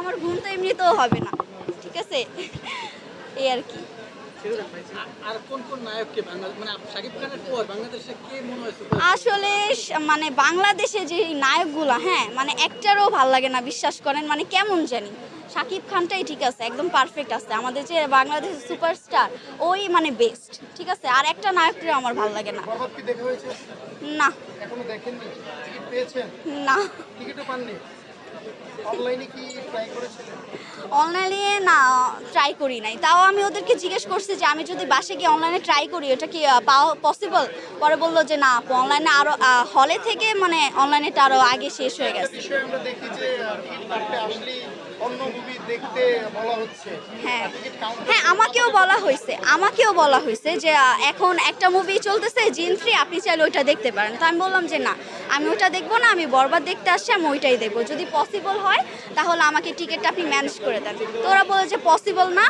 আমার ঘুম তো এমনিতেও হবে না, ঠিক আছে, এই আর কি। আর কোন কোন নায়ককে মানে শাকিব খানের পর বাংলাদেশে কে মনে হয় আসলে মানে বাংলাদেশে যে নায়কগুলো, হ্যাঁ মানে একটারও ভাল লাগে না, বিশ্বাস করেন, মানে কেমন জানি। শাকিব খানটাই ঠিক আছে, একদম পারফেক্ট আছে, আমাদের যে বাংলাদেশের সুপারস্টার ওই মানে বেস্ট, ঠিক আছে। আর একটা নায়কটিও আমার ভাল লাগে না। বরবাদ কি দেখা হয়েছে? না এখনো দেখেননি? টিকিট পেয়েছেন? না, টিকিটও পাননি? অনলাইনে কি ট্রাই করেছিলেন? অনলাইনে না ট্রাই করি নাই, তাও আমি ওদেরকে জিজ্ঞেস করছি যে আমি যদি বাসে গিয়ে অনলাইনে ট্রাই করি এটা কি পাওয়া পসিবল। পরে বললো যে না, অনলাইনে আরও হলে থেকে মানে অনলাইনেটা আরও আগে শেষ হয়ে একটা গেছে। বিষয় আমরা দেখি যে টিকিট কাটতে আসলেই অন্য মুভি দেখতে বলা হচ্ছে। হ্যাঁ টিকিট কাউন্টার হ্যাঁ, আমাকেও বলা হয়েছে যে এখন একটা মুভি চলতেছে জিন 3, আপনি চাইলে ওইটা দেখতে পারেন। তো আমি বললাম যে না, আমি ওইটা দেখবো না, আমি বরবাদ দেখতে আসছি, আমি ওইটাই দেখবো। যদি পসিবল হয় তাহলে আমাকে টিকিটটা আপনি ম্যানেজ করে দেন। তো ওরা বলে যে পসিবল না,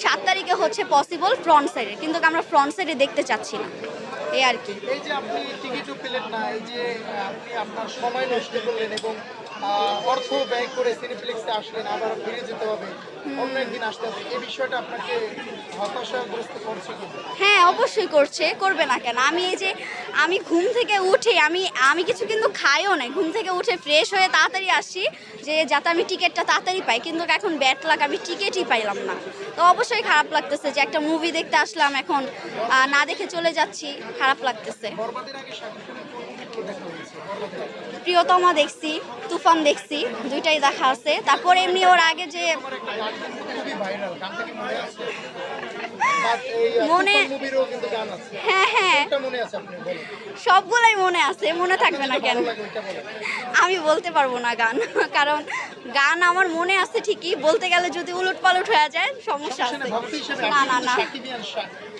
7 তারিখে হচ্ছে পসিবল ফ্রন্ট সাইডে, কিন্তু আমরা ফ্রন্ট সাইডে দেখতে চাচ্ছি না, এই আর কি। এই যে আপনি টিকিটও পেলেন না, এই যে আপনি আপনার সময় নষ্ট করলেন এবং অর্থ ব্যয় করে সিনেপ্লেক্সে আসলেন, আবার ফিরে যেতে হবে, অন্য একদিন আসতে হবে, এই বিষয়টা আপনাকে হতাশাগ্রস্ত করছে কি? হ্যাঁ অবশ্যই করবে না কেন। আমি এই যে আমি ঘুম থেকে উঠে আমি কিছু কিন্তু খাইও নাই, ঘুম থেকে উঠে ফ্রেশ হয়ে তাড়াতাড়ি আসছি যে যাতে আমি টিকিটটা তাড়াতাড়ি পাই, কিন্তু এখন ব্যাড লাক, আমি টিকিটই পাইলাম না। তো অবশ্যই খারাপ লাগতেছে যে একটা মুভি দেখতে আসলাম, এখন না দেখে চলে যাচ্ছি, খারাপ লাগতেছে। বরবাদের আগে শাকিব খানের কোন মুভি দেখা হয়েছে? বরবাদের আগে প্রিয়তমা দেখছি, তুফান দেখছি, দুইটাই দেখা আছে। তারপরে এমনি ওর আগে যে আমার একটা গান কিন্তু খুবই ভাইরাল, গানটা কি মনে আছে? বাট এই মনে- তুফান মুভিরও কিন্তু গান আছে, হ্যাঁ হ্যাঁ, কোনটা মনে আছে আপনি বলেন? সবগুলাই মনে আছে, মনে থাকবে না কেন। ভালো লাগে ওইটা বলেন। আমি বলতে পারবো না গান, কারণ গান আমার মনে আছে ঠিকই, বলতে গেলে যদি উলট পালট হয়ে যায় সমস্যা সমস্যা আছে। নেই, ভক্ত হিসেবে না আপনি না কিন্তু না, শাকিবিয়ান,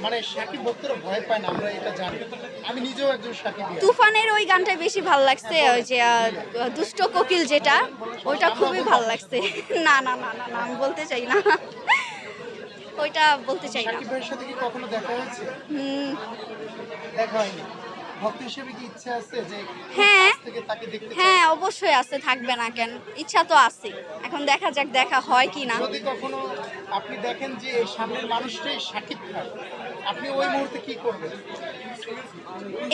মানে শাকিব ভক্তরা ভয় পায় না, আমরা এটা জানি। আমি নিজেও একজন শাকিবিয়ান। তুফানের ওই গানটাই বেশি ভালো লাগছে, ওই যে দুষ্ট কোকিল যেটা, ওইটা খুবই ভালো লাগছে। না না না না না, আমি বলতে চাই না, ওইটা বলতে চাই না। শাকিব ভাইয়ের সাথে কি কখনো দেখা হয়েছে? হুম, দেখা হয়নি। ভক্ত হিসেবে কি ইচ্ছা আছে যে হ্যাঁ কাছ থেকে তাকে দেখতে চাই? হ্যাঁ অবশ্যই আছে, থাকবে না কেন, ইচ্ছা তো আছে। এখন দেখা যাক দেখা হয় কি না। যদি কখনো আপনি দেখেন যে এই সামনের মানুষটাই শাকিব খান, আপনি ওই মুহূর্তে কি করবেন?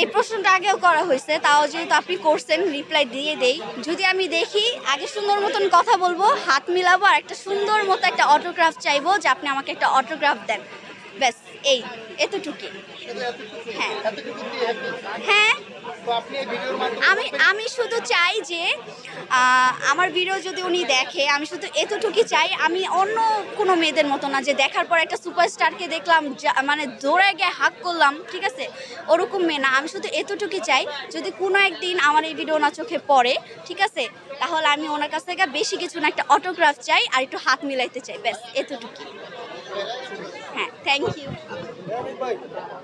এই প্রশ্নটা আগেও করা হয়েছে, তাও যেহেতু আপনি করছেন রিপ্লাই দিয়ে দেই। যদি আমি দেখি, আগে সুন্দর মতন কথা বলবো, হাত মিলাবো, আর একটা সুন্দর মতো একটা অটোগ্রাফ চাইবো যে আপনি আমাকে একটা অটোগ্রাফ দেন, ব্যাস এই এতটুকুই। শুধু এতটুকু? হ্যাঁ। এতটুকু দিয়ে হ্যাপি? হ্যাঁ, তো আপনি এই ভিডিওর মাধ্যমে আমি শুধু চাই যে আমার ভিডিও যদি উনি দেখে, আমি শুধু এতটুকুই চাই। আমি অন্য কোনো মেয়েদের মতো না যে দেখার পর একটা সুপারস্টারকে দেখলাম মানে দৌড়ে গিয়ে হাক করলাম, ঠিক আছে, ওরকম মেয়ে না। আমি শুধু এতটুকুই চাই, যদি কোনো একদিন আমার এই ভিডিও ওনার চোখে পড়ে, ঠিক আছে, তাহলে আমি ওনার কাছ থেকে বেশি কিছু না, একটা অটোগ্রাফ চাই আর একটু হাত মিলাইতে চাই, ব্যাস এতটুকুই। হ্যাঁ, থ্যাংক ইউ।